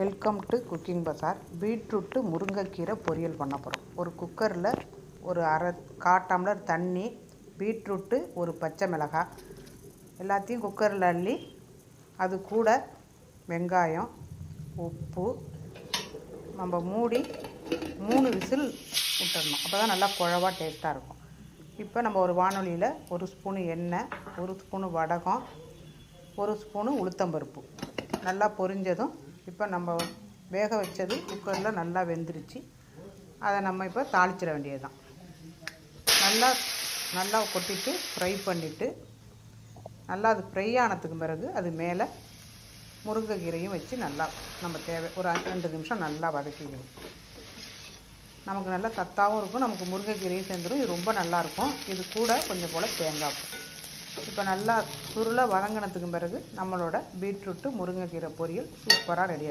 Welcome to cooking பசார். Beetroot முருங்கைக்கீரை பொரியல் பண்ண போகிறோம். ஒரு குக்கரில் ஒரு கால் டம்ளர் தண்ணி, பீட்ரூட்டு, ஒரு பச்சை மிளகாய் எல்லாத்தையும் குக்கரில் அள்ளி அது கூட வெங்காயம், உப்பு நம்ம மூடி 3 விசில் விட்டுடணும். அப்போ தான் நல்லா குழவா டேஸ்ட்டாக இருக்கும். இப்போ நம்ம ஒரு வானொலியில் 1 ஸ்பூனு எண்ணெய், 1 ஸ்பூனு வடகம், 1 ஸ்பூனு உளுத்தம்பருப்பு நல்லா பொரிஞ்சதும் இப்போ நம்ம வேக வச்சது குக்கரில் நல்லா வெந்துருச்சு. அதை நம்ம இப்போ தாளிச்சிட வேண்டியது தான். நல்லா கொட்டிட்டு ஃப்ரை பண்ணிவிட்டு நல்லா அது ஃப்ரை ஆனதுக்கு பிறகு அது மேலே முருங்கைக்கீரையும் வச்சு நல்லா நம்ம ஒரு 2 நிமிஷம் நல்லா வதக்கிக்கணும். நமக்கு நல்லா சத்தாகவும் இருக்கும், நமக்கு முருங்கைக்கீரையும் சேர்ந்துடும். இது ரொம்ப நல்லாயிருக்கும். இது கூட கொஞ்சம் போல் தேங்காய் பூ. இப்போ நல்லா சுருளை வதங்கினதுக்கு பிறகு நம்மளோட பீட்ரூட்டு முருங்கைக்கீரை பொரியல் சூப்பராக ரெடி ஆகிடும்.